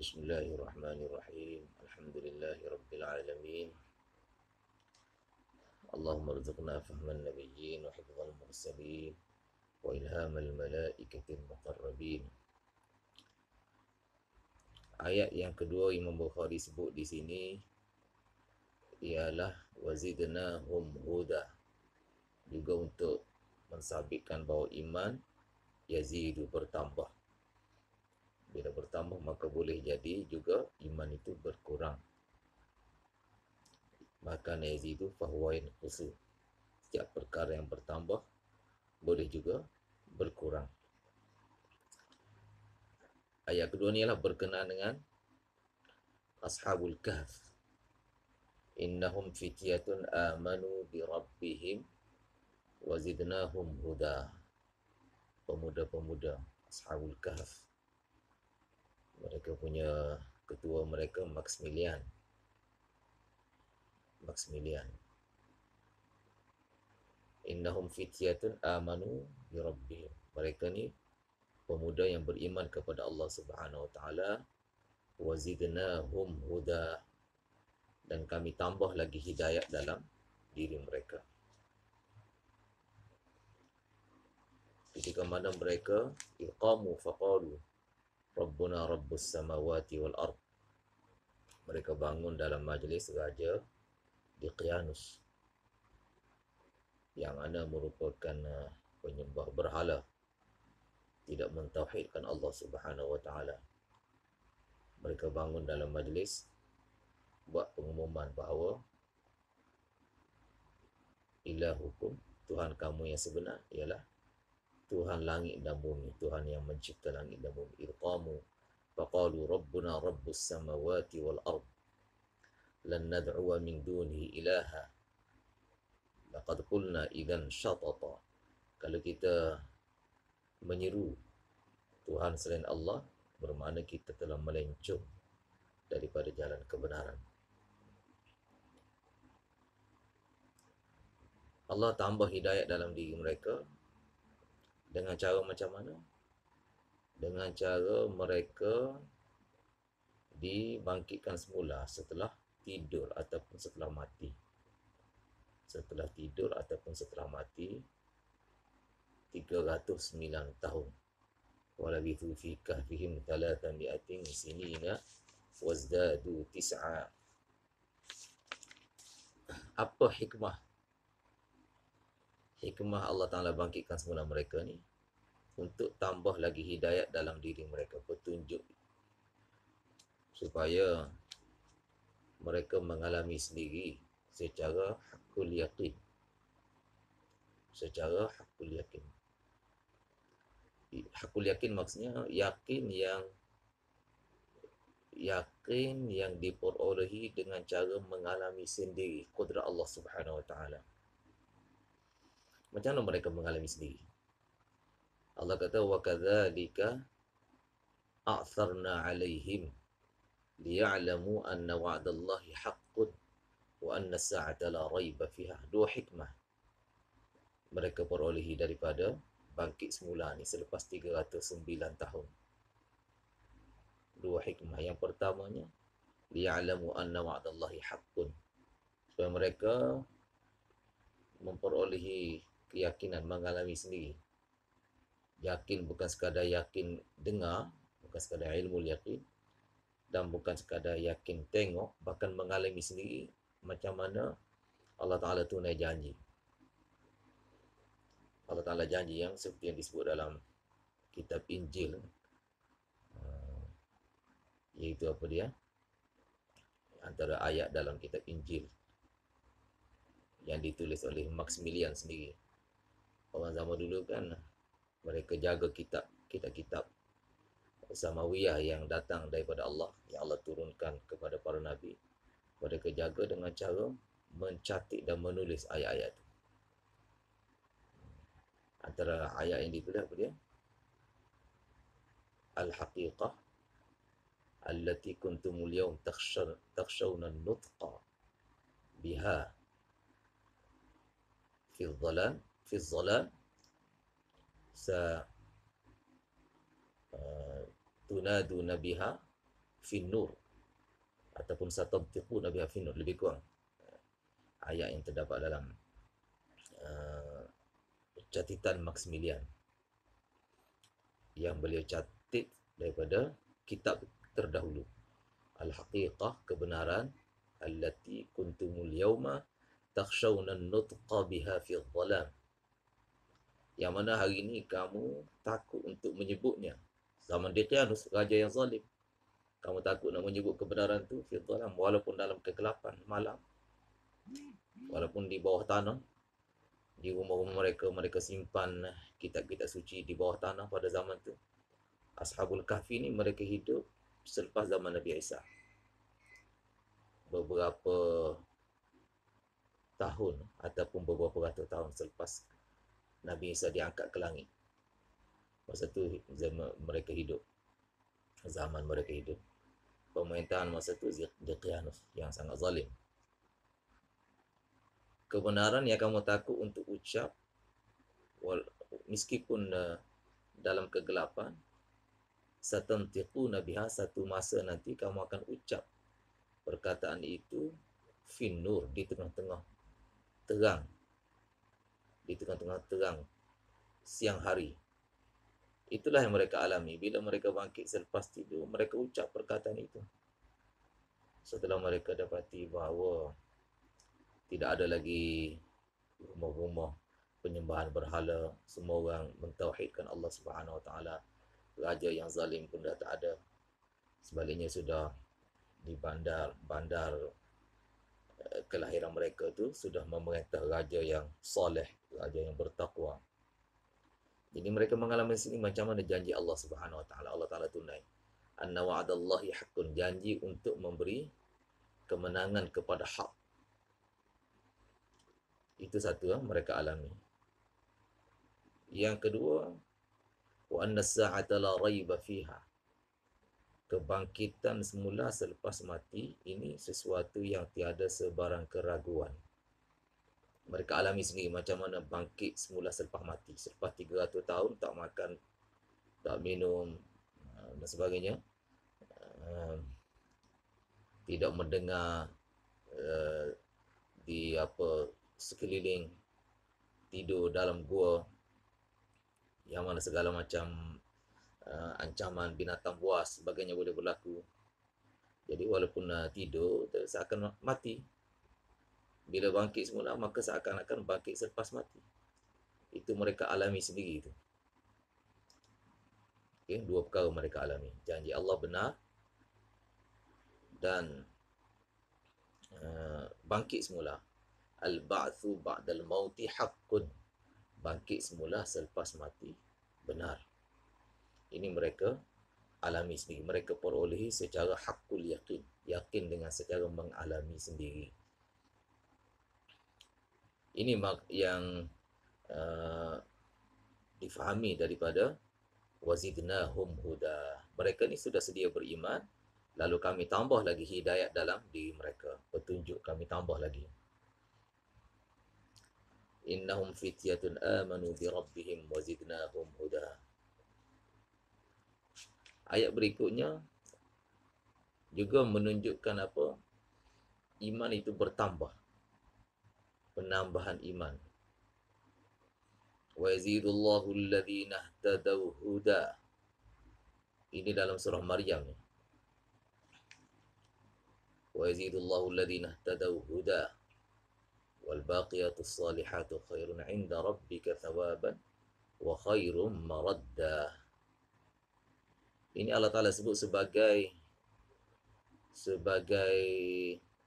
Bismillahirrahmanirrahim. Alhamdulillahi rabbil alamin. Allahumma rzuqna fahman nabiyyin wa hifdhal mursalin wa ilhamal malaikatil muqarrabin. Ayat yang kedua Imam Bukhari sebut di sini ialah wazidnahum huda. Juga untuk mensabitkan bahawa iman yazidu, bertambah. Bila bertambah maka boleh jadi juga iman itu berkurang. Maka yazidu fahuwa yanqusu. Setiap perkara yang bertambah boleh juga berkurang. Ayat kedua ni ialah berkenaan dengan Ashabul Kahf. Innahum fityatun amanu bi rabbihim wa zidnahum huda. Pemuda-pemuda Ashabul Kahf. Mereka punya ketua mereka Maximilian. Innahum fityatun amanu bi rabbihim. Mereka ni pemuda yang beriman kepada Allah Subhanahu wa taala. Wa zidnahum huda. Dan kami tambah lagi hidayah dalam diri mereka. Ketika mana mereka iqamu faqalu Rabbuna Rabbus samawati wal ard. Mereka bangun dalam majlis raja di Qiyanus, yang mana merupakan penyembah berhala, tidak mentauhidkan Allah Subhanahu wa taala. Mereka bangun dalam majlis buat pengumuman bahawa ilahukum, Tuhan kamu yang sebenar ialah Tuhan langit dan bumi, Tuhan yang mencipta langit dan bumi. Iqamu faqalu Rabbuna Rabbus samawati wal ard lan nad'uwa min dunihi ilaha laqad qulna idzan syatata. Kalau kita menyeru Tuhan selain Allah, bermakna kita telah melencong daripada jalan kebenaran. Allah tambah hidayah dalam diri mereka dengan cara macam mana? Dengan cara mereka dibangkitkan semula setelah tidur ataupun setelah mati. Setelah tidur ataupun setelah mati 309 tahun. Walabithu fi kahfihim 300 sinina wazdadu tis'a. Apa hikmah? Hikmah Allah Ta'ala bangkitkan semula mereka ni untuk tambah lagi hidayat dalam diri mereka, petunjuk, supaya mereka mengalami sendiri secara hakul yakin. Secara hakul yakin. Hakul yakin maksudnya yakin yang diperolehi dengan cara mengalami sendiri kudrat Allah Subhanahu wa taala. Macam mana mereka mengalami sendiri? Allah kata wa kadzalika a'tharna 'alaihim liya'lamu anna wa'dallahi haqqun wa anna as-sa'ata la raiba fiha. Dua hikmah mereka perolehi daripada bangkit semula ni selepas 309 tahun. Dua hikmah. Yang pertamanya liya'lamu anna wa'dallahi haqqun, supaya mereka memperolehi keyakinan, mengalami sendiri. Yakin bukan sekadar yakin dengar, bukan sekadar ilmu yakin, dan bukan sekadar yakin tengok, bahkan mengalami sendiri macam mana Allah Ta'ala tunai janji. Allah Ta'ala janji yang seperti yang disebut dalam kitab Injil, iaitu apa dia? Antara ayat dalam kitab Injil yang ditulis oleh Maximilian sendiri. Orang zaman dulu kan mereka jaga kitab-kitab Samawiyah yang datang daripada Allah, yang Allah turunkan kepada para nabi. Mereka jaga dengan cara mencatat dan menulis ayat-ayat itu. Antara ayat yang ditulis apa dia? Al-haqiqah allati kuntumul yawm takhshawna an-nutqa biha fi الظلام تنادون بها finnur, ataupun satantiquna biha finnur, lebih kurang ayat yang terdapat dalam uh, catatan Maximilian yang beliau catat daripada kitab terdahulu, al-haqiqah, kebenaran, allati kuntumul yawma takhshawna an-nutqa biha fi dhalam, yang mana hari ini kamu takut untuk menyebutnya. Zaman Diqyanus, raja yang zalim, kamu takut nak menyebut kebenaran tu fi dhalam, walaupun dalam kegelapan malam, walaupun di bawah tanah, di rumah-rumah mereka, mereka simpan kitab-kitab suci di bawah tanah pada zaman tu. Ashabul Kahfi ni mereka hidup selepas zaman Nabi Isa, beberapa tahun ataupun beberapa ratus tahun selepas Nabi Isa diangkat ke langit. Masa tu mereka hidup, zaman mereka hidup. Pemerintahan masa tu Diqyanus yang sangat zalim. Kebenaran yang kamu takut untuk ucap, meskipun dalam kegelapan, satantiquna biha, satu masa nanti kamu akan ucap perkataan itu finnur, di tengah-tengah terang, di tengah-tengah terang siang hari. Itulah yang mereka alami. Bila mereka bangkit selepas tidur, mereka ucap perkataan itu. Setelah mereka dapati bahawa tidak ada lagi rumah-rumah penyembahan berhala, semua orang mentauhidkan Allah Subhanahu Wa Taala. Raja yang zalim pun dah tak ada. Sebaliknya sudah di bandar kelahiran mereka tu sudah memerintah raja yang soleh, raja yang bertakwa. Jadi mereka mengalami sini macam mana janji Allah Subhanahu Wa Taala. Allah Taala tunai. Anna wa'adallahi haqqun, janji untuk memberi kemenangan kepada hak. Itu satu yang mereka alami. Yang kedua, wa anna as-sa'ata la raiba fiha, kebangkitan semula selepas mati ini sesuatu yang tiada sebarang keraguan. Mereka alami sendiri macam mana bangkit semula selepas mati, selepas 300 tahun tak makan, tak minum dan sebagainya, tidak mendengar di sekeliling, tidur dalam gua yang mana segala macam ancaman binatang buas sebagainya boleh berlaku. Jadi walaupun tidur seakan mati, bila bangkit semula maka seakan-akan bangkit selepas mati. Itu mereka alami sendiri itu. Okay, dua perkara mereka alami. Janji Allah benar dan bangkit semula. Al-ba'thu ba'dal mauti haqqun, bangkit semula selepas mati benar. Ini mereka alami sendiri. Mereka perolehi secara haqqul yakin, yakin dengan secara mengalami sendiri. Ini yang difahami daripada wazidnahum huda. Mereka ni sudah sedia beriman, lalu kami tambah lagi hidayat dalam diri mereka, petunjuk kami tambah lagi. Innahum fityatun amanu bi rabbihim wazidnahum huda. Ayat berikutnya juga menunjukkan apa? Iman itu bertambah, penambahan iman. Wa yazidullahu alladhina ihtadaw huda. Ini dalam surah Maryam ni. Wa yazidullahu alladhina ihtadaw huda wal baqiyatus salihatu khairun 'inda rabbika thawaban wa khairum maradda. Ini Allah Ta'ala sebut sebagai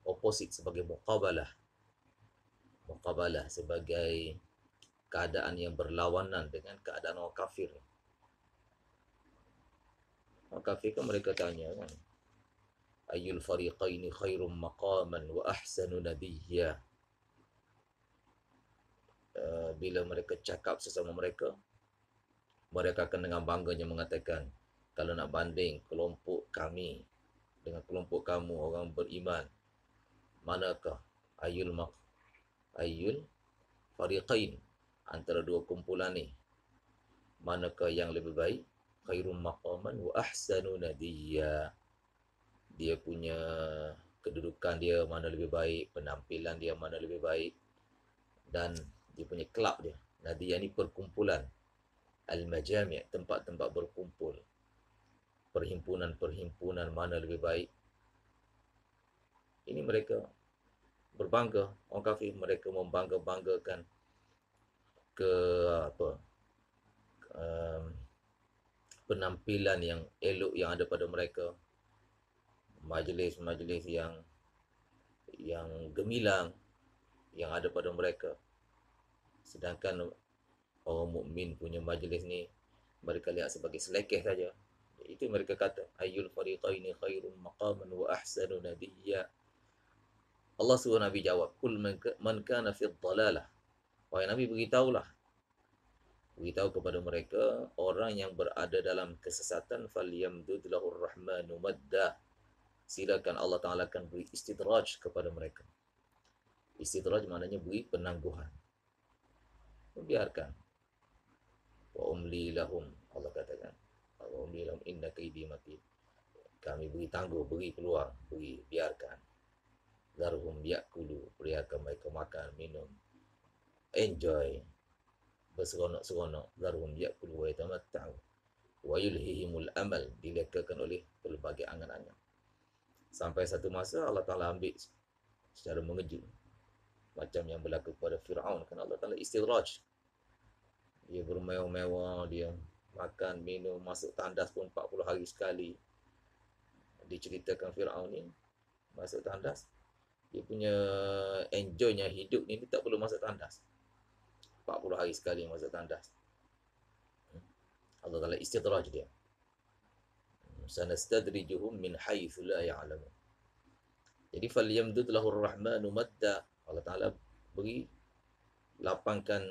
opposite, sebagai muqabalah, sebagai keadaan yang berlawanan dengan keadaan orang kafir. Orang kafir kan mereka tanya kan, ayyul fariqaini khairum maqaman wa ahsanu nabiyya. Bila mereka cakap sesama mereka, mereka akan dengan bangganya mengatakan, kalau nak banding kelompok kami dengan kelompok kamu orang beriman, manakah ayul fariqain, antara dua kumpulan ni, manakah yang lebih baik? Khairum maqaman wa ahsanu nadiyya. dia punya kedudukan dia mana lebih baik, penampilan dia mana lebih baik, dan dia punya kelab dia. Nadiyah ni perkumpulan, al-majami', tempat-tempat berkumpul, perhimpunan-perhimpunan mana lebih baik. Ini mereka berbangga, orang kafir, mereka membangga-banggakan ke apa, um, penampilan yang elok yang ada pada mereka, majlis-majlis yang gemilang yang ada pada mereka. Sedangkan orang mukmin punya majlis ni mereka lihat sebagai selekeh saja. Itu mereka kata, ayyul fariqaini khairum maqaman wa ahsanu nadiyya. Allah suruh Nabi jawab, kul man kana fi dhalalah. Wahai Nabi, beritahulah, beritahu kepada mereka orang yang berada dalam kesesatan, falyamdud lahur rahmanu madda. Silakan Allah Taala akan beri istidraj kepada mereka. Istidraj maknanya beri penangguhan. Biarkan. Wa umli lahum, Allah katakan, wa umli lahum inna kaidi matin. Kami beri tangguh, beri peluang, biarkan. Zarhum yakulu, biarkan mereka makan, minum, enjoy, berseronok-seronok. Zarhum yakulu wa yatamatta'u wa yulhihimul amal, dilekakan oleh pelbagai angan-angan. Sampai satu masa Allah Ta'ala ambil secara mengejut, macam yang berlaku pada Fir'aun. Kan Allah Ta'ala istidraj, dia bermewah-mewah, dia makan, minum, masuk tandas pun 40 hari sekali. Diceritakan Fir'aun ni masuk tandas, dia punya enjoynya hidup ni, dia tak perlu masuk tandas, 40 hari sekali masuk tandas. Allah Ta'ala istidraj dia. Sanastadrijuhum min haitsu la ya'lamun. Jadi falyamdud lahur rahmanu madda. Allah Ta'ala beri, lapangkan,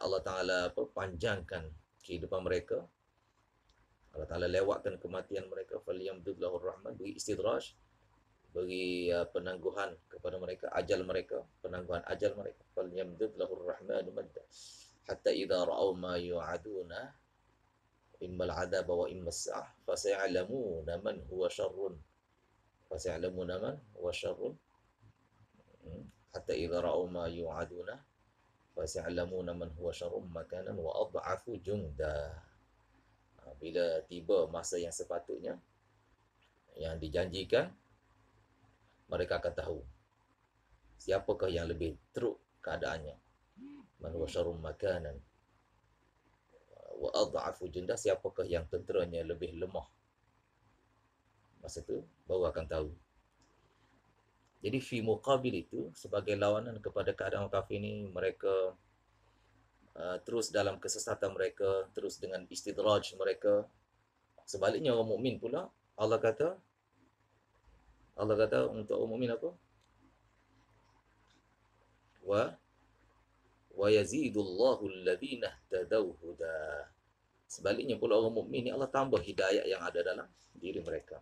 Allah Ta'ala panjangkan kehidupan mereka. Allah Ta'ala lewatkan kematian mereka. Falyamdud lahur rahman, beri istidraj, beri penangguhan kepada mereka, ajal mereka, penangguhan ajal mereka. Falyamdud lahur rahmanu madda hatta idza ra'aw ma yu'aduna immal 'adaba wa immas sa'ah fasay'lamuna man huwa syarrun hatta idza ra'aw ma yu'aduna fasay'lamuna man huwa syarrun makanan wa adhafu junda. Bila tiba masa yang sepatutnya, yang dijanjikan, mereka akan tahu siapakah yang lebih teruk keadaannya. Man huwa syarrun makanan wa adhafu junda, siapakah yang tenteranya lebih lemah. Masa tu baru akan tahu. Jadi fi muqabil itu, sebagai lawanan kepada keadaan orang kafir ni, mereka terus dalam kesesatan mereka, terus dengan istidraj mereka. Sebaliknya orang mukmin pula, Allah kata untuk orang mukmin apa? Wa yazidullahu alladhina ihtadaw huda. Sebaliknya pula orang mukmin ni, Allah tambah hidayah yang ada dalam diri mereka.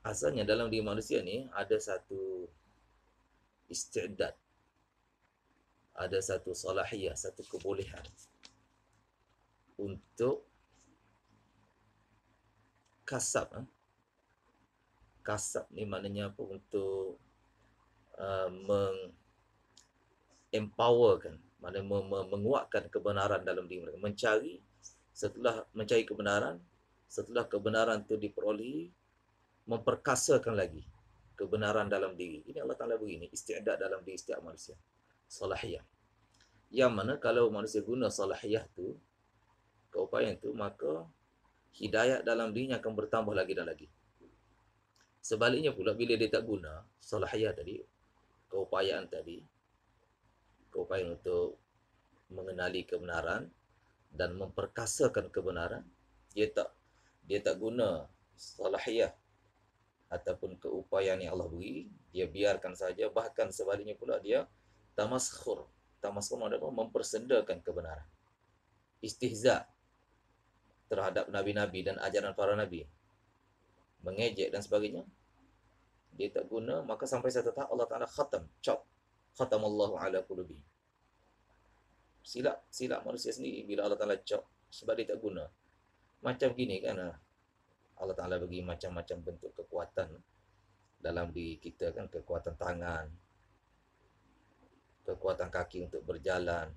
Asalnya dalam diri manusia ni ada satu isti'dad, ada satu salahiyah, satu kebolehan untuk kasab. Kasab ni maknanya apa? Untuk empowerkan, maknanya menguatkan kebenaran dalam diri mereka. Setelah mencari kebenaran, setelah kebenaran itu diperolehi, memperkasakan lagi kebenaran dalam diri. Ini Allah Ta'ala begini, isti'dad dalam diri setiap manusia, salahiyah. Yang mana kalau manusia guna salahiyah tu, keupayaan tu, maka hidayah dalam dirinya akan bertambah lagi dan lagi. Sebaliknya pula, bila dia tak guna salahiyah tadi, keupayaan tadi, keupayaan untuk mengenali kebenaran dan memperkasakan kebenaran, dia tak guna salahiyah ataupun keupayaan yang Allah beri, dia biarkan saja. Bahkan sebaliknya pula, dia tamaskhur. Tamaskhur adalah mempersendakan kebenaran, istihza terhadap nabi-nabi dan ajaran para nabi, mengejek dan sebagainya. Dia tak guna, maka sampai satu tahap Allah Ta'ala khatamallahu ala qulubi. Silap manusia sendiri bila Allah Ta'ala cop, sebab dia tak guna. Macam gini kan, Allah Ta'ala bagi macam-macam bentuk kekuatan dalam diri kita kan, kekuatan tangan, kekuatan kaki untuk berjalan.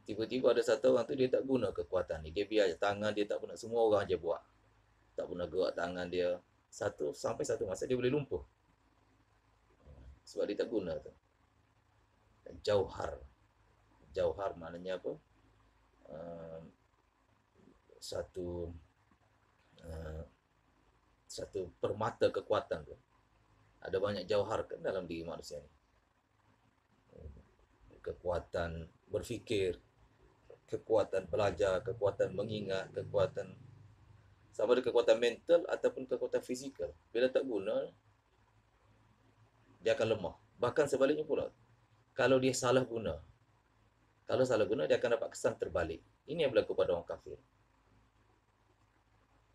Tiba-tiba ada satu orang tu dia tak guna kekuatan ni, dia biar je tangan dia tak guna, semua orang je buat, tak guna gerak tangan dia, sampai satu masa dia boleh lumpuh sebab dia tak guna tu. Jauhar, jauhar maknanya apa? Uh, satu uh, satu permata kekuatan tu. Ada banyak jauhar kan dalam diri manusia ni. Kekuatan berfikir, kekuatan belajar, kekuatan mengingat, kekuatan sama ada kekuatan mental ataupun kekuatan fizikal. Bila tak guna, dia akan lemah. Bahkan sebaliknya pula, kalau dia salah guna, dia akan dapat kesan terbalik. Ini yang berlaku pada orang kafir.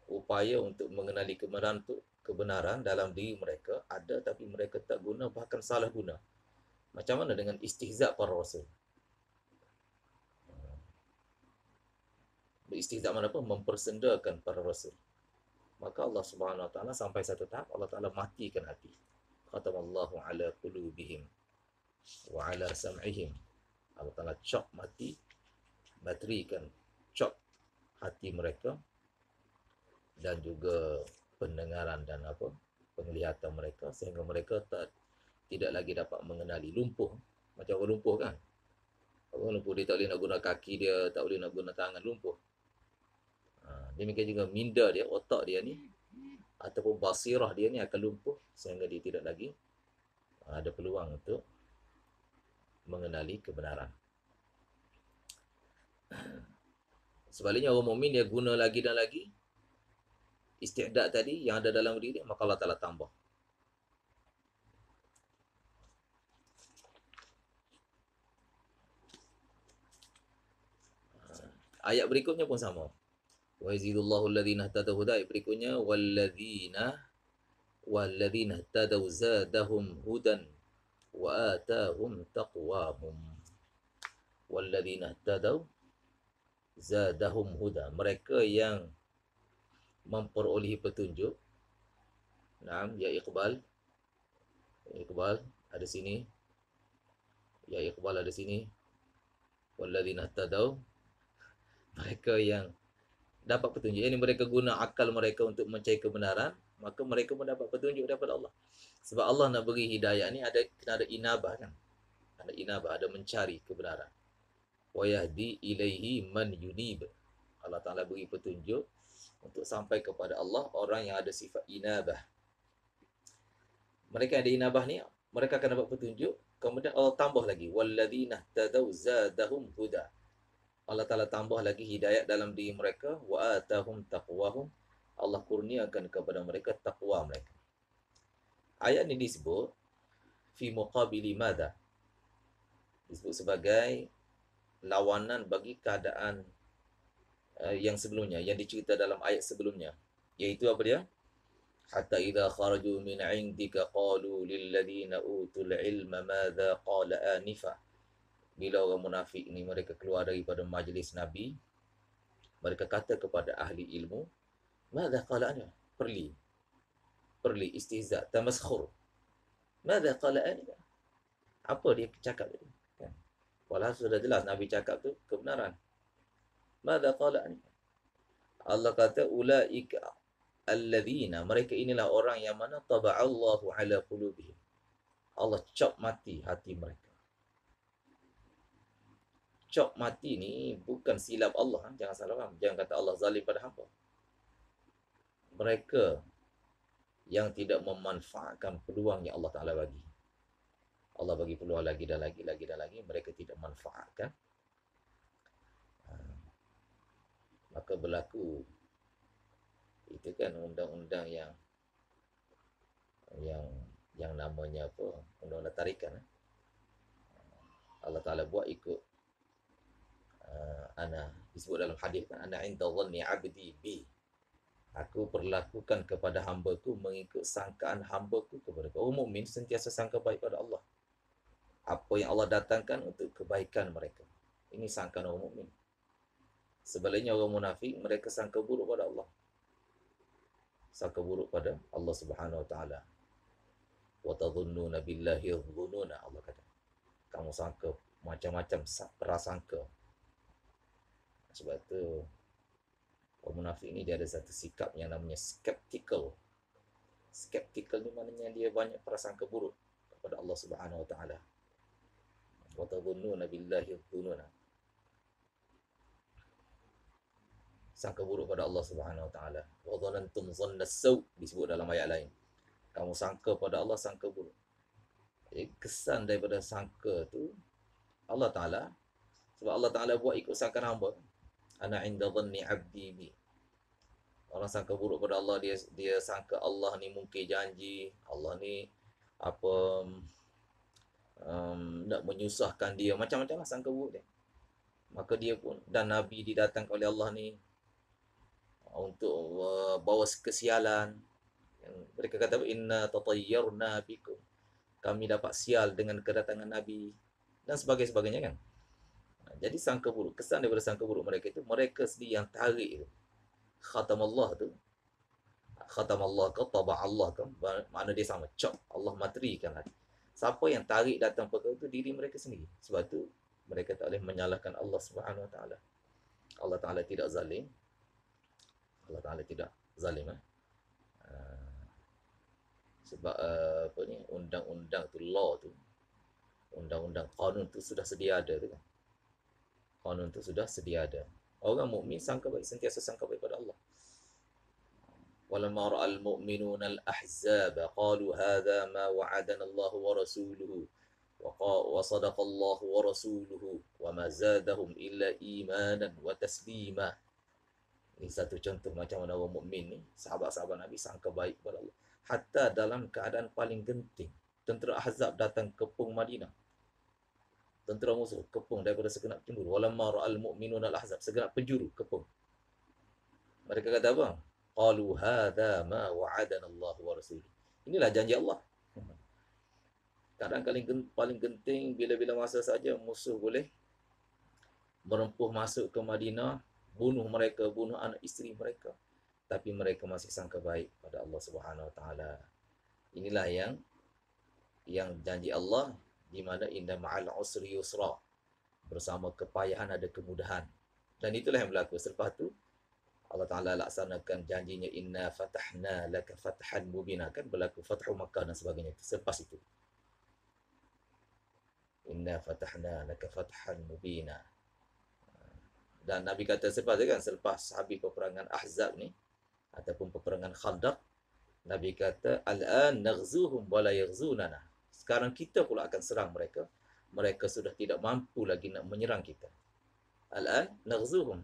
Upaya untuk mengenali kebenaran dalam diri mereka ada, tapi mereka tak guna, bahkan salah guna. Macam mana dengan istihza' para rasul? Beristihza' mana pun, mempersendakan para rasul. Maka Allah Subhanahu Wa Taala sampai satu tahap Allah Taala matikan hati. Khatamallahu ala qulubihim wa ala sam'ihim. Allah Taala cop mati, baterikan, cop hati mereka, dan juga pendengaran dan penglihatan mereka, sehingga mereka tidak lagi dapat mengenali. Lumpuh, macam orang lumpuh kan, orang lumpuh dia tak boleh nak guna kaki dia, tak boleh nak guna tangan, lumpuh. Demikian juga minda dia, otak dia ni ataupun basirah dia ni akan lumpuh, sehingga dia tidak lagi ada peluang untuk mengenali kebenaran. Sebaliknya orang mukmin dia guna lagi dan lagi isti'dad tadi yang ada dalam diri, maka Allah Ta'ala tambah. Ayat berikutnya pun sama. Wa yazidullahu alladhina ihtadaw huda. Ayat berikutnya walladzina ihtadaw zadahum hudan wa atahum taqwahum. Walladzina ihtadaw zadahum huda. Mereka yang memperolehi petunjuk. Naam, ya Iqbal. Iqbal ada sini. Ya Iqbal ada sini. Walladzina ihtadaw, mereka yang dapat petunjuk. Ini mereka guna akal mereka untuk mencari kebenaran, maka mereka mendapat petunjuk daripada Allah. Sebab Allah nak beri hidayah ni kena ada inabah kan. Ada inabah, ada mencari kebenaran. Wa yahdi ilaihi man yunib. Allah Ta'ala beri petunjuk untuk sampai kepada Allah orang yang ada sifat inabah. Mereka yang ada inabah ni, mereka akan dapat petunjuk. Kemudian Allah tambah lagi, walladzina tadaw zadahum huda. Allah Ta'ala tambah lagi hidayat dalam diri mereka. Wa atahum taqwahum. Allah kurniakan kepada mereka taqwa mereka. Ayat ini disebut fi muqabili madha, disebut sebagai lawanan bagi keadaan yang sebelumnya, yang dicerita dalam ayat sebelumnya, iaitu apa dia? Hatta idza kharaju min 'indika qalu lil ladzina utul ilma madza qala anifa. Bila orang munafik ni mereka keluar daripada majlis Nabi, mereka kata kepada ahli ilmu, madza qala anifa, perli istihza, tamaskhur. Madza qala anifa, apa dia cakap tadi kan? Walhasil sudah jelas Nabi cakap tu kebenaran. Madza qala anifa, Allah kata ulaika alladzina, mereka inilah orang yang mana taba'allahu ala qulubihim, Allah cop mati hati mereka. Cop mati ni bukan silap Allah, jangan salah faham. Jangan kata Allah zalim pada hamba. Mereka yang tidak memanfaatkan peluang yang Allah Ta'ala bagi. Allah bagi peluang lagi dan lagi, mereka tidak manfaatkan. Maka berlaku itu kan undang-undang yang namanya apa? Undang-undang tarikan. Allah Ta'ala buat ikut ana, disebut dalam hadis kan, ana inda dhanni 'abdi bi. Aku perlakukan kepada hamba-Ku mengikut sangkaan hamba-Ku kepada Ku. Orang mukmin sentiasa sangka baik pada Allah. Apa yang Allah datangkan untuk kebaikan mereka. Ini sangkaan orang mukmin. Sebaliknya orang munafik, mereka sangka buruk pada Allah. Sangka buruk pada Allah Subhanahu wa taala. Wa tadhunnuna billahi dhununa, Allah kata. Kamu sangka macam-macam prasangka. Sebab itu orang munafik ni dia ada satu sikap yang namanya skeptical. Skeptical ni maknanya dia banyak prasangka buruk kepada Allah Subhanahu wa taala. Wa tadhunnuna billahi dhununa. Sangka buruk pada Allah Subhanahu wa taala. Wa dhanantum dhanna as-saw, disebut dalam ayat lain. Kamu sangka pada Allah sangka buruk. Jadi kesan daripada sangka tu Allah Taala, sebab Allah Taala buat ikut sangkaan hamba. Ana inda dhanni 'abdi bi. Orang sangka buruk pada Allah, dia sangka Allah ni mungkir janji, Allah ni apa nak menyusahkan dia, macam-macam lah sangka buruk dia. Maka dia pun, dan Nabi didatangkan oleh Allah ni untuk bawa kesialan. Mereka kata inna tatayyarna bikum, kami dapat sial dengan kedatangan Nabi dan sebagainya kan. Jadi sangka buruk, kesan daripada sangka buruk mereka itu, mereka sendiri yang tarik itu. Khatam Allah tu, khatam Allah ke taba Allah ke, mana dia sama, cop Allah materikan lagi. Siapa yang tarik datang perkara itu? Diri mereka sendiri. Sebab tu mereka tak boleh menyalahkan Allah Subhanahu wa taala. Allah Taala tidak zalim. Allah Taala tidak zalim. Sebab apa ni, undang-undang tu, law tu, undang-undang kanun tu sudah sedia ada tu kan. Kanun tu sudah sedia ada. Orang mukmin sangka baik, sentiasa sangka baik pada Allah. Walamma ra'al mu'minuna al-ahzab qalu hadha ma wa'adana Allah wa rasuluhu wa sadaqa Allah wa rasuluhu wa ma zadahum illa imanan wa taslima. Ini satu contoh macam mana orang mukmin ni, sahabat-sahabat Nabi sangka baik pada Allah. Hatta dalam keadaan paling genting, tentera Ahzab datang kepung Madinah. Tentera musuh kepung daripada segenap penjuru. Walamma ra'al mu'minuna al-ahzab, segenap penjuru kepung. Mereka kata apa? Qalu hadha ma wa'adana Allah wa rasuluhu. Inilah janji Allah. Kadang paling genting, bila-bila masa saja musuh boleh merempuh masuk ke Madinah, bunuh mereka, bunuh anak isteri mereka, tapi mereka masih sangka baik pada Allah Subhanahu wa taala. Inilah yang janji Allah, di mana inna ma'al usri yusra, bersama kepayahan ada kemudahan. Dan itulah yang berlaku. Selepas tu Allah Taala laksanakan janjinya, inna fatahna laka fathan mubina, kan berlaku Fathu Makkah dan sebagainya. Selepas itu inna fatahna laka fathan mubina. Dan Nabi kata selepas habis peperangan Ahzab ni ataupun peperangan Khandaq, Nabi kata al-an naghzuhum wa la yaghzunana. Sekarang kita pula akan serang mereka. Mereka sudah tidak mampu lagi nak menyerang kita. Al-an naghzuhum.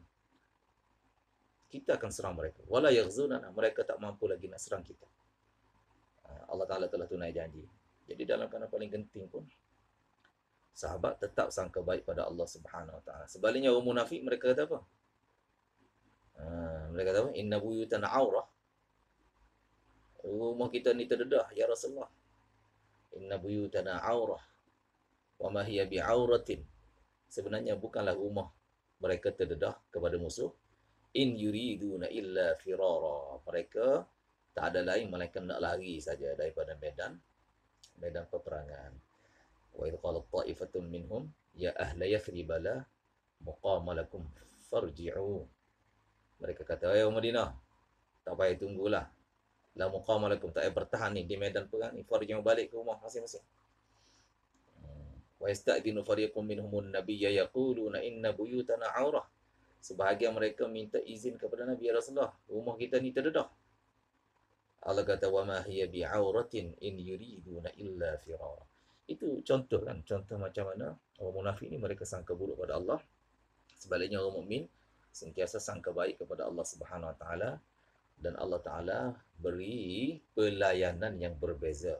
Kita akan serang mereka. Wa la yaghzunana. Mereka tak mampu lagi nak serang kita. Allah Taala telah tunai janji. Jadi dalam keadaan paling genting pun, sahabat tetap sangka baik pada Allah Subhanahu wa taala. Sebaliknya orang munafik, mereka kata apa? Mereka kata apa? Inna buyutana aurah. Rumah kita ni terdedah ya Rasulullah. Inna buyutana aurah wa ma hiya bi'auratin. Sebenarnya bukanlah rumah mereka terdedah kepada musuh. In yuriduna illa firara. Mereka tak ada lain melainkan nak lari saja daripada medan peperangan. Wa idh qalat ta'ifatun minhum ya ahla yathrib la muqama lakum farji'u. Mereka kata, "Wahai orang Madinah, tak payah tunggulah. La muqama lakum, tak payah bertahan ni di medan perang ni, farji'u, balik ke rumah masing-masing." Wa yasta'dinu fariqum minhumun nabiyya yaquluna inna buyutana aurah. Sebahagian mereka minta izin kepada Nabi, ya Rasulullah, rumah kita ni terdedah. Allah kata, "Wa ma hiya bi'auratin in yuriduna illa firara." Itu contoh kan, contoh macam mana orang munafik ni mereka sangka buruk pada Allah. Sebaliknya orang mukmin sentiasa sangka baik kepada Allah Subhanahu wa taala, dan Allah Taala beri pelayanan yang berbeza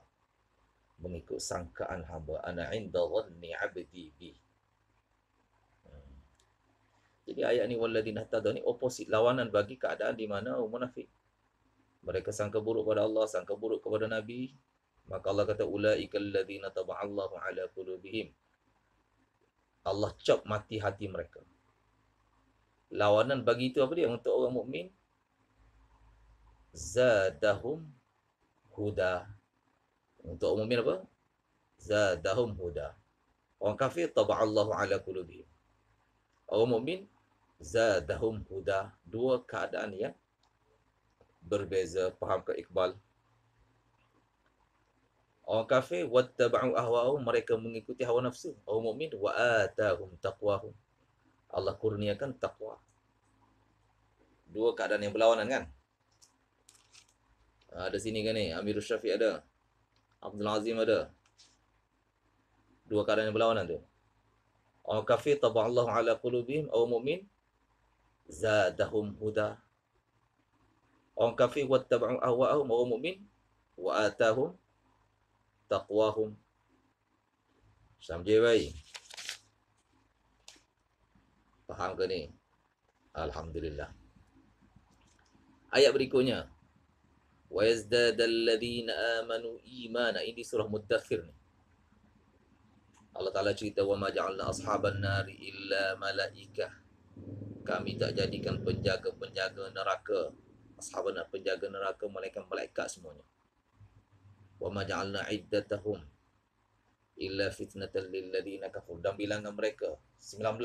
mengikut sangkaan hamba. Ana inda dhanni 'abdi bi. Jadi ayat ni walladzina tadau ni opposite, lawanan bagi keadaan di mana orang munafik. Mereka sangka buruk pada Allah, sangka buruk kepada Nabi. Maka Allah kata ulaikal ladzina taba'allahu ala qulubihim. Allah cop mati hati mereka. Lawanan bagi itu apa dia? Untuk orang mukmin, zadahum huda. Untuk orang mukmin apa? Zadahum huda. Orang kafir, taba'allahu ala qulubihim. Orang mukmin, zadahum huda. Dua keadaan yang berbeza. Faham ke Iqbal? Orang kafir, wattaba'u ahwa'ahum, mereka mengikuti hawa nafsu. Orang mukmin, wa atahum taqwahum, Allah kurniakan taqwa. Dua keadaan yang berlawanan kan? Ada sini kan ni, Amirul Syafiq ada, Abdul Azim ada. Dua keadaan yang berlawanan tu. Orang kafir, taba'allahu ala qulubihim. Orang mukmin, zadahum huda. Orang kafir, wattaba'u ahwa'ahum. Orang mukmin, wa atahum taqwahum. Sampai baik. Faham ke ni? Alhamdulillah. Ayat berikutnya, wa yazdadal ladzina amanu imana. Ini surah Muddathir ni. Allah Ta'ala cerita, wa ma ja'alna ashaban nari illa malaikah. Kami tak jadikan penjaga-penjaga neraka, ashaban, penjaga neraka, malaikat semuanya. Wa ma ja'alna iddatahum illa fitnatan lil ladzina kafur. Dan bilangan mereka 19.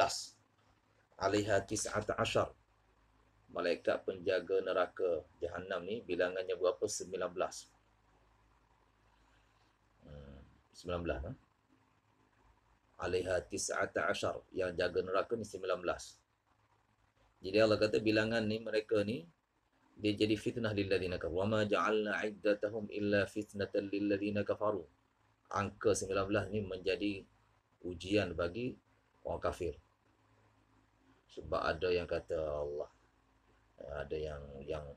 Alaiha 19. Malaikat penjaga neraka Jahannam ni bilangannya berapa? 19. 19 ha? Alaiha 19, yang jaga neraka ni 19. Jadi Allah kata bilangan ni, mereka ni, dia jadi fitnah lil ladzina kafaru. Wa ma ja'alna iddatahum illa fitnatan lil ladzina kafaru. Angka 19 ni menjadi ujian bagi orang kafir. Sebab ada yang kata Allah, ada yang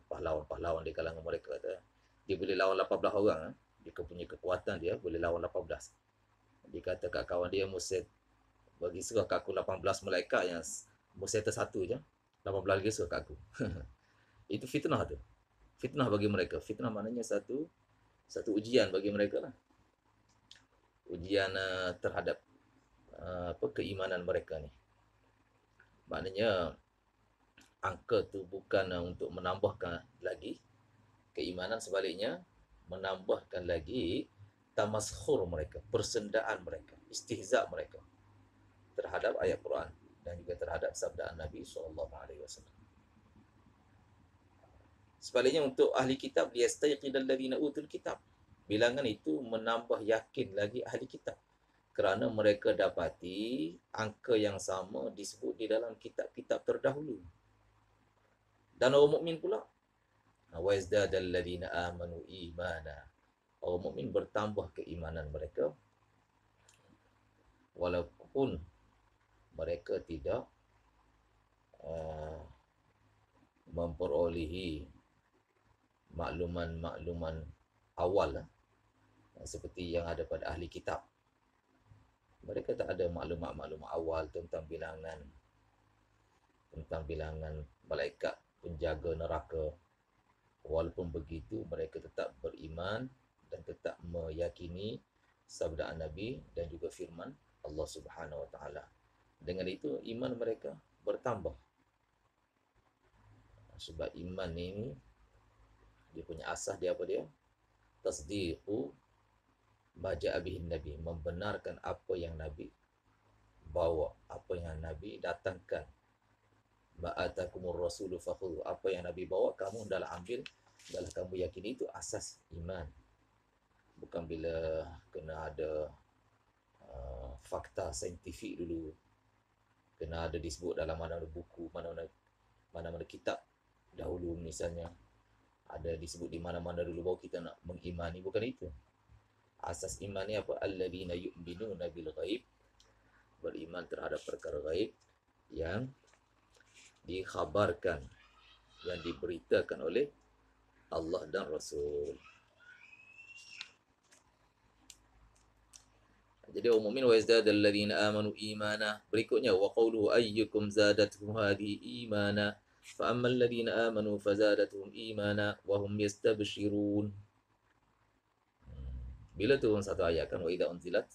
pahlawan-pahlawan di kalangan mereka kata dia boleh lawan 18 orang. Dia punya kekuatan, dia boleh lawan 18. Dia kata kat kawan dia, Musa bagi serah kat aku 18 malaikat, yang Musa satu je, 18 lagi serah kat aku. Itu fitnah tu. Fitnah bagi mereka. Fitnah maknanya satu ujian bagi mereka lah. Ujian terhadap keimanan mereka ni. Maknanya angka tu bukan untuk menambahkan lagi keimanan, sebaliknya menambahkan lagi tamaskhur mereka, persendaan mereka, istihza mereka terhadap ayat Quran dan juga terhadap sabda Nabi SAW. Sebaliknya untuk ahli kitab, liyastayqidal ladzina utul kitab. Bilangan itu menambah yakin lagi ahli kitab, kerana mereka dapati angka yang sama disebut di dalam kitab-kitab terdahulu. Dan orang mukmin pula, wa yazdadal ladzina amanu imana. Orang mukmin bertambah keimanan mereka walaupun mereka tidak memperolehi makluman awal seperti yang ada pada ahli kitab. Mereka tak ada maklumat awal tentang bilangan malaikat penjaga neraka. Walaupun begitu, mereka tetap beriman dan tetap meyakini sabda Nabi dan juga firman Allah Subhanahu Wa Taala. Dengan itu iman mereka bertambah. Sebab iman ini, dia punya asas dia apa dia? Tasdiqu ma ja'a bihi Nabi, membenarkan apa yang Nabi bawa, apa yang Nabi datangkan. Ba'atakumur rasulu fakhudhu, apa yang Nabi bawa kamu hendaklah ambil, hendaklah kamu yakini. Itu asas iman. Bukan bila kena ada fakta saintifik dulu, kena ada disebut dalam mana-mana buku, mana-mana kitab dahulu, misalnya ada disebut di mana-mana dulu, baru kita nak mengimani. Bukan itu. Asas iman ni apa? Alladzina yu'minuna bil ghaib, beriman terhadap perkara gaib yang dikhabarkan, yang diberitakan oleh Allah dan Rasul. Jadi orang mukmin, wa yazdadal ladzina amanu imana. Berikutnya, wa qawluhu ayyukum zadatuhum hadhihi imana fa ammal ladzina amanu fazadatuhum imana wa hum yastabshirun. Bila turun satu ayat kan, wa idza unzilat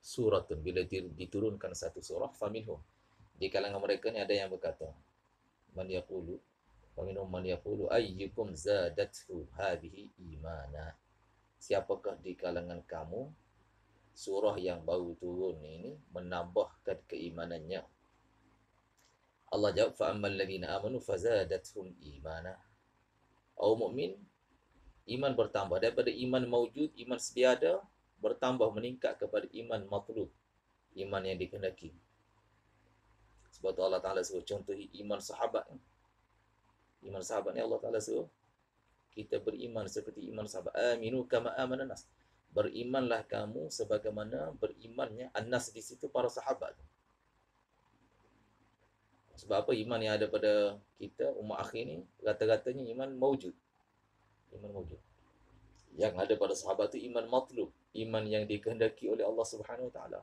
suratun, bila diturunkan satu surah, faminhum, Di kalangan mereka ni ada yang berkata, man yaqulu wa minhum man yaqulu ayyukum zadathu hadhihi imana. Siapakah di kalangan kamu surah yang baru turun ini menambahkan keimanannya? Allah jawab, fa ammal ladina amanu fazadathum imana. Orang mukmin iman bertambah daripada iman maujud, iman sedia ada, bertambah meningkat kepada iman matlub, iman yang dikehendaki. Sebab tu Allah Ta'ala suruh contohi iman sahabat. Iman sahabat ni Allah Ta'ala suruh kita beriman seperti iman sahabat. Aminu kama amanan nas. Berimanlah kamu sebagaimana berimannya an-nas, di situ para sahabat. Sebab apa? Iman yang ada pada kita umat akhir ni rata-ratanya iman maujud. Iman maujud. Yang ada pada sahabat tu iman matlub, iman yang dikehendaki oleh Allah Subhanahu Wa Taala.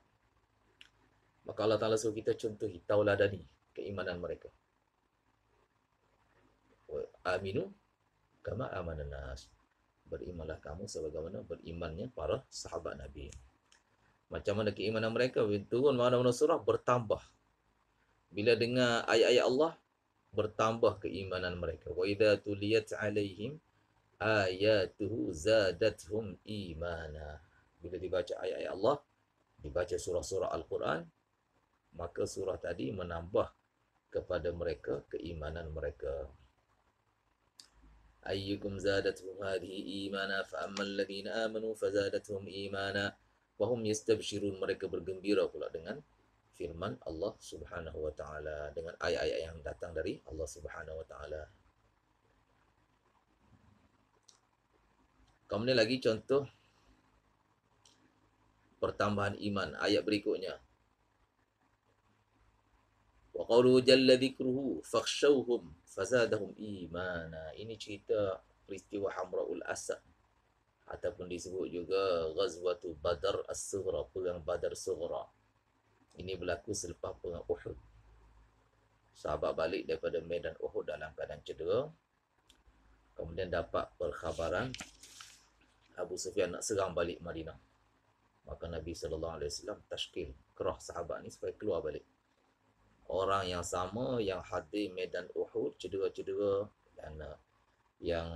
Maka Allah Ta'ala suruh kita contohi, tauladani keimanan mereka. Aminu kama amanan nas. Berimanlah kamu sebagaimana berimannya para sahabat Nabi. Macam mana keimanan mereka? Turun mana-mana surah bertambah. Bila dengar ayat-ayat Allah, bertambah keimanan mereka. Wa idza tuliyat alaihim ayatuhu zadathum imana. Bila dibaca ayat-ayat Allah, dibaca surah-surah Al-Quran, maka surah tadi menambah kepada mereka keimanan mereka. Ayyukum zadathum hadhihi imana fa ammal ladina amanu fazadathum imana wa hum yastabshirun. Mereka bergembira pula dengan firman Allah Subhanahu Wa Taala, dengan ayat-ayat yang datang dari Allah Subhanahu Wa Taala. Kemudian lagi contoh pertambahan iman, ayat berikutnya. Wa qalu jalla dzikruhu fakhshawhum fazadahum imana. Ini cerita peristiwa Hamraul Asad, ataupun disebut juga Ghazwatu Badar As-Sughra, perang Badar Sughra. Ini berlaku selepas perang Uhud. Sahabat balik daripada medan Uhud dalam keadaan cedera. Kemudian dapat perkhabaran Abu Sufyan nak serang balik Madinah. Maka Nabi SAW tashkil, kerah sahabat ni supaya keluar balik. Orang yang sama yang hadir medan Uhud, cedera-cedera dan yang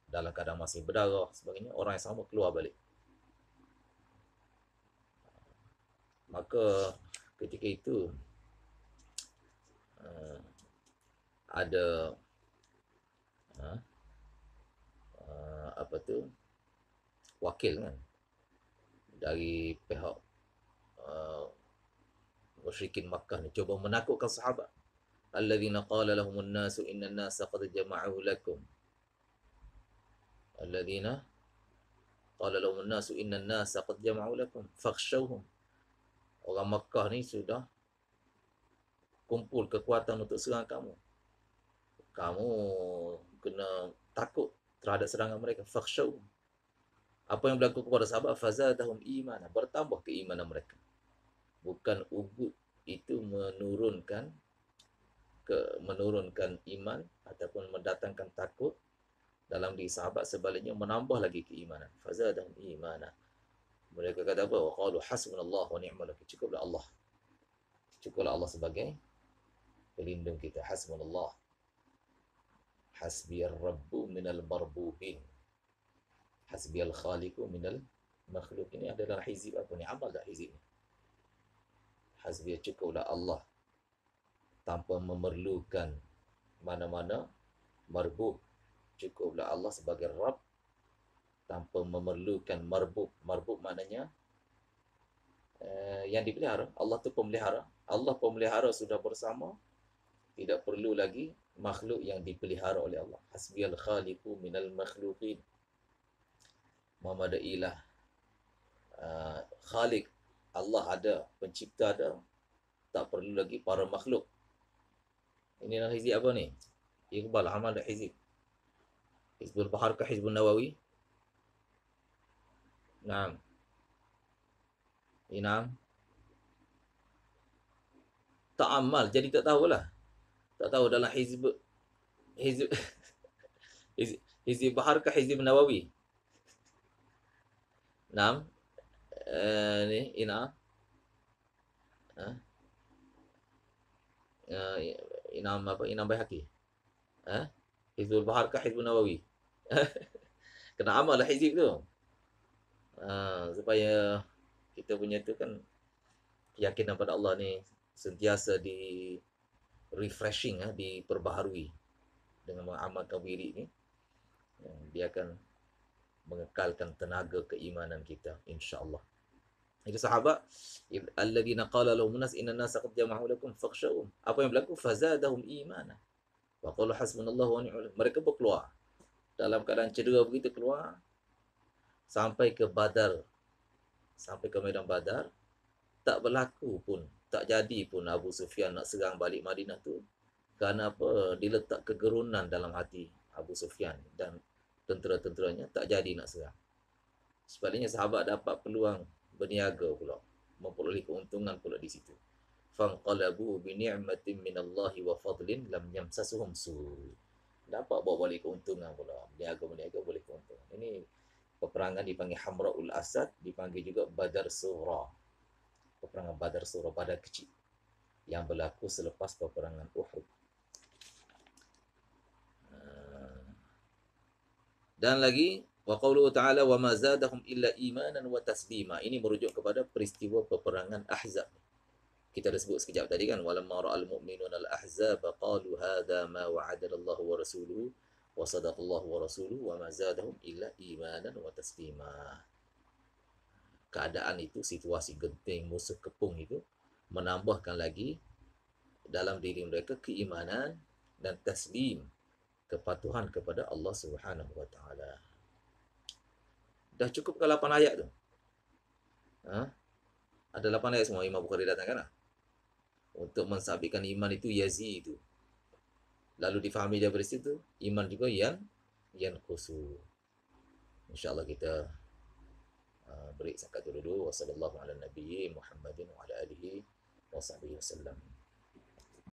dalam keadaan masih berdarah sebagainya, orang yang sama keluar balik. Maka ketika itu ada wakil kan dari pihak musyrikin Makkah ni cuba menakutkan sahabat. Alladzina qala lahumun nasu innan nasa qad jama'u lakum. Alladzina qala lahumun nasu innan nasa qad jama'u lakum fakhshawhum. Orang Makkah ni sudah kumpul kekuatan untuk serang kamu. Kamu kena takut terhadap serangan mereka. Fakhshawhum. Apa yang berlaku kepada sahabat? Fazadahum imana. Bertambah keimanan mereka. Bukan ubud itu menurunkan iman ataupun mendatangkan takut dalam diri sahabat, sebaliknya menambah lagi keimanan. Fazadahum imana. Mereka kata apa? Wa qalu hasbunallahu wa ni'mal wakil. Cukuplah Allah. Cukuplah Allah sebagai pelindung kita. Hasbunallah. Hasbiyar rabbu minal marbuhin. Hasbiyal khaliqu minal makhluk. Ini adalah hizib apa ni? Amal dah hizib ni. Hasbiyah, cukuplah Allah tanpa memerlukan mana-mana marbub. Cukuplah Allah sebagai Rabb tanpa memerlukan marbub. Marbub maknanya yang dipelihara. Allah tu pemelihara. Allah pemelihara sudah bersama, tidak perlu lagi makhluk yang dipelihara oleh Allah. Hasbiyal khaliqu minal makhluqin. Muhammad ilah khaliq, Allah ada, pencipta ada, tak perlu lagi para makhluk. Ini adalah hizib apa ni? Iqbal, amal dah hizib. Hizbul Bahar ke Hizbul Nawawi? Naam. Naam. Tak amal, jadi tak tahulah. Tak tahu dalam hizb hizib Bahar ke Hizbul Nawawi? Naam. Ni ina uh, Inam Baihaqi. Hizbul Bahar kah Hizbul Nawawi? Kena amal lah hizib tu. Supaya kita punya tu kan keyakinan pada Allah ni sentiasa di refreshing, diperbaharui dengan mengamalkan wirid ni. Dia akan mengekalkan tenaga keimanan kita, insya-Allah. Itu sahabat, alladzina qala lahum nas inna nasa qad jama'u lakum fakhshawhum. Apa yang berlaku? Fazadahum imana. Wa qalu hasbunallahu wa ni'mal wakil. Mereka pun keluar dalam keadaan cedera begitu, keluar sampai ke Badar, sampai ke medan Badar. Tak berlaku pun, tak jadi pun Abu Sufyan nak serang balik Madinah tu. Kerana apa? Diletak kegerunan dalam hati Abu Sufyan dan tentera-tenteranya, tak jadi nak serang. Sebaliknya sahabat dapat peluang berniaga pula, memperoleh keuntungan pula di situ. Fanqalabu bi ni'matin minallahi wa fadlin lam yamsasuhum su. Dapat bawa balik keuntungan pula. Berniaga boleh keuntungan. Ini peperangan dipanggil Hamra'ul Asad, dipanggil juga Badar Sughra. Peperangan Badar Sughra, Badar kecil, yang berlaku selepas peperangan Uhud. Dan lagi wa qauluhu ta'ala wa ma zadahum illa imanan wa taslima. Ini merujuk kepada peristiwa peperangan Ahzab. Kita dah sebut sekejap tadi kan, walamma ra'al mu'minuna al-ahzab qalu hadza ma wa'adana Allah wa rasuluhu wa sadaqallahu wa rasuluhu wa ma zadahum illa imanan wa taslima. Keadaan itu, situasi genting, musuh kepung itu menambahkan lagi dalam diri mereka keimanan dan taslim, kepatuhan kepada Allah Subhanahu wa taala. Dah cukup ke 8 ayat tu? Ada 8 ayat semua Imam Bukhari datangkan lah. Untuk mensabitkan iman itu yazid itu. Lalu difahami daripada situ, iman juga yang khusu. InsyaAllah kita break sekat dulu. Wassalamualaikum warahmatullahi wabarakatuh. Muhammadin wa ala alihi wa sahbihi wasallam.